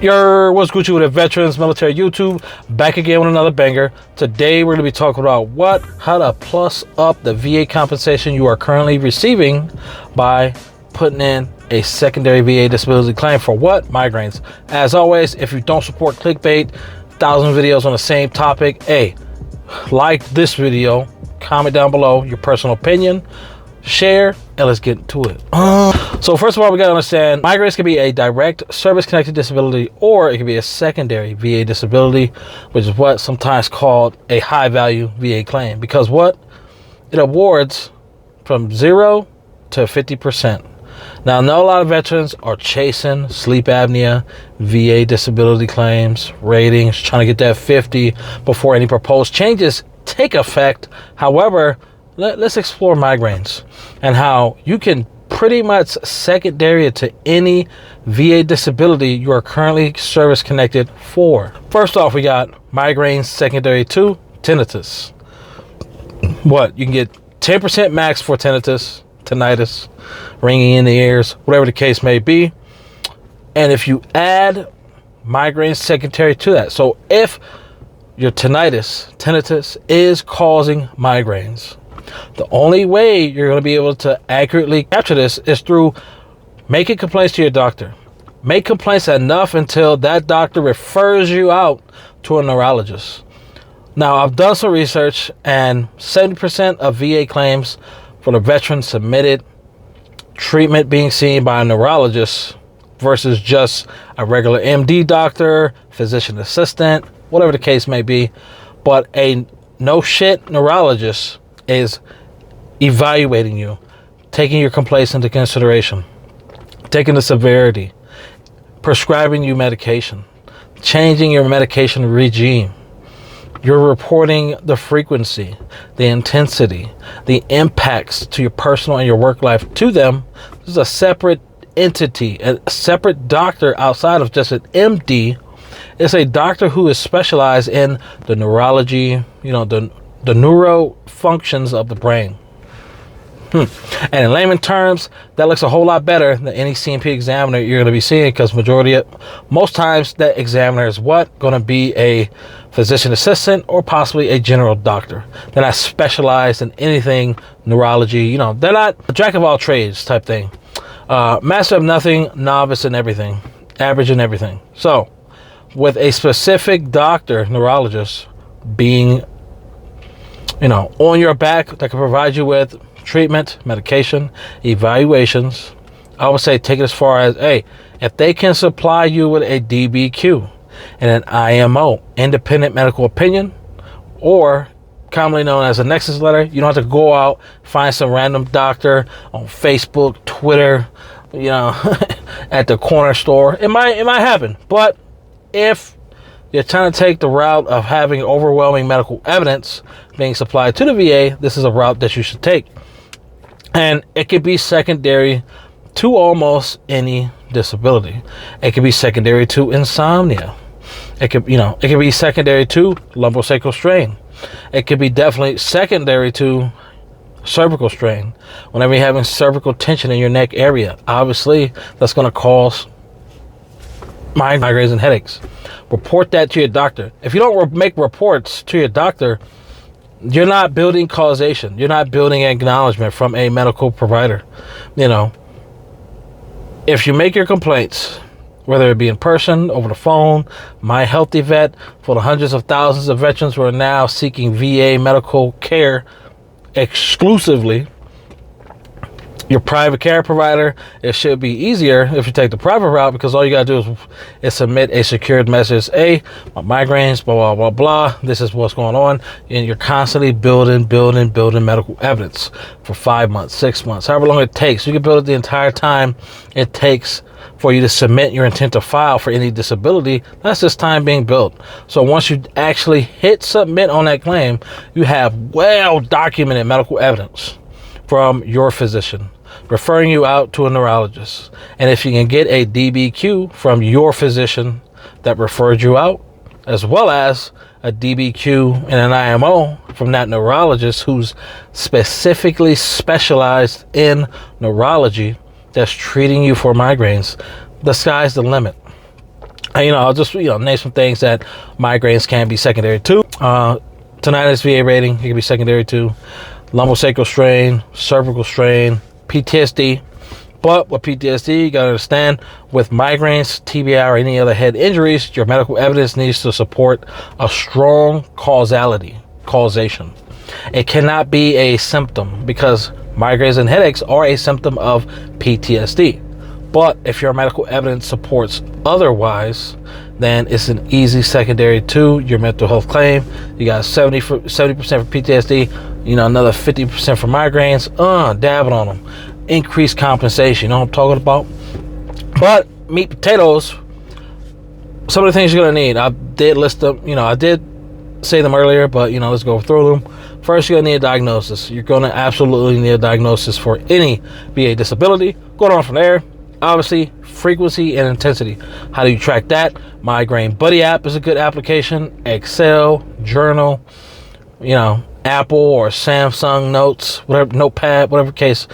What's Gucci with it, Veterans Military YouTube, back again with another banger. Today we're going to be talking about how to plus up the VA compensation you are currently receiving by putting in a secondary VA disability claim for what? Migraines. As always, if you don't support clickbait, 1,000 videos on the same topic, hey, like this video, comment down below your personal opinion, share, and let's get to it. So first of all, we got to understand migraines can be a direct service-connected disability, or it can be a secondary VA disability, which is what sometimes called a high-value VA claim, because what it awards from 0 to 50%. Now, I know a lot of veterans are chasing sleep apnea, VA disability claims, ratings, trying to get that 50 before any proposed changes take effect. However, let's explore migraines and how you can pretty much secondary it to any VA disability you are currently service connected for. First off, we got migraines secondary to tinnitus. What? You can get 10% max for tinnitus, ringing in the ears, whatever the case may be. And if you add migraines secondary to that, so if your tinnitus is causing migraines, the only way you're going to be able to accurately capture this is through making complaints to your doctor. Make complaints enough until that doctor refers you out to a neurologist. Now, I've done some research, and 70% of VA claims for the veteran submitted treatment being seen by a neurologist versus just a regular MD doctor, physician assistant, whatever the case may be. But a no-shit neurologist is evaluating you, taking your complaints into consideration, taking the severity, prescribing you medication, changing your medication regime. You're reporting the frequency, the intensity, the impacts to your personal and your work life to them. This is a separate entity, a separate doctor outside of just an MD. It's a doctor who is specialized in the neurology, the neuro functions of the brain. And in layman terms, that looks a whole lot better than any CMP examiner you're going to be seeing, because most times that examiner is going to be a physician assistant or possibly a general doctor. They're not specialized in anything neurology. They're not a jack of all trades type thing. Master of nothing, novice in everything, average in everything. So with a specific doctor, neurologist being on your back, that can provide you with treatment, medication, evaluations, I would say take it as far as, hey, if they can supply you with a DBQ and an IMO, independent medical opinion, or commonly known as a nexus letter, you don't have to go out, find some random doctor on Facebook, Twitter, at the corner store. It might happen. But if you're trying to take the route of having overwhelming medical evidence being supplied to the VA, this is a route that you should take. And it could be secondary to almost any disability. It could be secondary to insomnia. It could be secondary to lumbosacral strain. It could be definitely secondary to cervical strain. Whenever you're having cervical tension in your neck area, obviously that's going to cause migraines and headaches. Report that to your doctor. If you don't make reports to your doctor, you're not building causation. You're not building acknowledgement from a medical provider. If you make your complaints, whether it be in person, over the phone, My Healthy Vet, for the hundreds of thousands of veterans who are now seeking VA medical care exclusively, your private care provider, it should be easier if you take the private route, because all you got to do is submit a secured message. Hey, my migraines, blah, blah, blah, blah. This is what's going on. And you're constantly building medical evidence for 5 months, 6 months, however long it takes. You can build it the entire time it takes for you to submit your intent to file for any disability. That's just time being built. So once you actually hit submit on that claim, you have well-documented medical evidence from your physician referring you out to a neurologist. And if you can get a DBQ from your physician that referred you out, as well as a DBQ and an IMO from that neurologist who's specifically specialized in neurology, that's treating you for migraines, the sky's the limit. And, I'll just name some things that migraines can be secondary to. Tinnitus VA rating, it can be secondary to lumbosacral strain, cervical strain, PTSD. But with PTSD, you got to understand, with migraines, TBI, or any other head injuries, your medical evidence needs to support a strong causation. It cannot be a symptom, because migraines and headaches are a symptom of PTSD. But if your medical evidence supports otherwise, then it's an easy secondary to your mental health claim. You got 70% for PTSD, another 50% for migraines. Dabbing on them. Increased compensation, you know what I'm talking about? But meat potatoes, some of the things you're gonna need. I did list them, I did say them earlier, but let's go through them. First, you're gonna need a diagnosis. You're gonna absolutely need a diagnosis for any VA disability. Going on from there, obviously, frequency and intensity. How do you track that? Migraine Buddy app is a good application. Excel, Journal, Apple or Samsung Notes, whatever, Notepad, whatever case.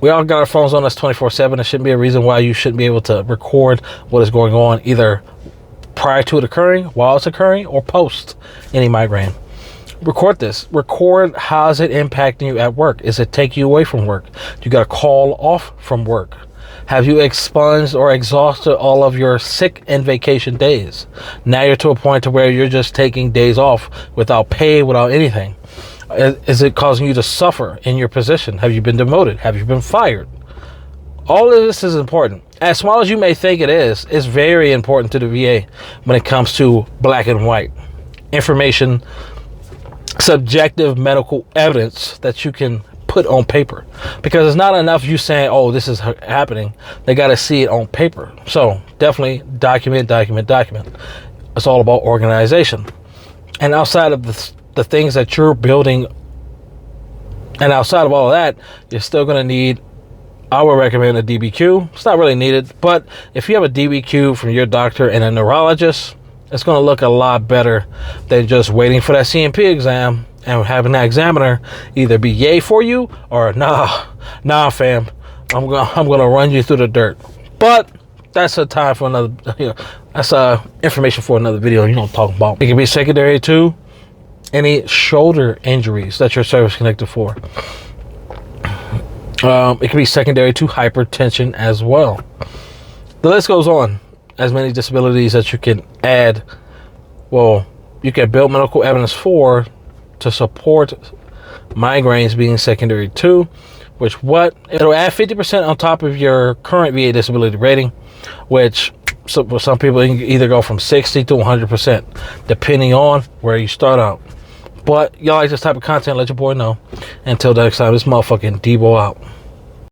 We all got our phones on us 24/7. There shouldn't be a reason why you shouldn't be able to record what is going on, either prior to it occurring, while it's occurring, or post any migraine. Record this. Record how is it impacting you at work. Is it taking you away from work? You got to call off from work. Have you expunged or exhausted all of your sick and vacation days? Now you're to a point to where you're just taking days off without pay, without anything. Is it causing you to suffer in your position? Have you been demoted? Have you been fired? All of this is important. As small as you may think it is, it's very important to the VA when it comes to black and white information, subjective medical evidence that you can put on paper. Because it's not enough you saying, oh, this is happening. They got to see it on paper. So definitely document. It's all about organization. And outside of the things that you're building, and outside of all of that, you're still going to need, I would recommend a DBQ. It's not really needed, but if you have a DBQ from your doctor and a neurologist, it's going to look a lot better than just waiting for that CMP exam and having that examiner either be yay for you or nah fam, I'm gonna run you through the dirt. But that's a time for another, that's information for another video. Talk about. It can be secondary to any shoulder injuries that you're service connected for. It can be secondary to hypertension as well. The list goes on. As many disabilities that you can add, you can build medical evidence for to support migraines being secondary to, which it'll add 50% on top of your current VA disability rating, which for some people you can either go from 60 to 100% depending on where you start out. But y'all like this type of content, let your boy know. Until next time, this motherfucking Debo out.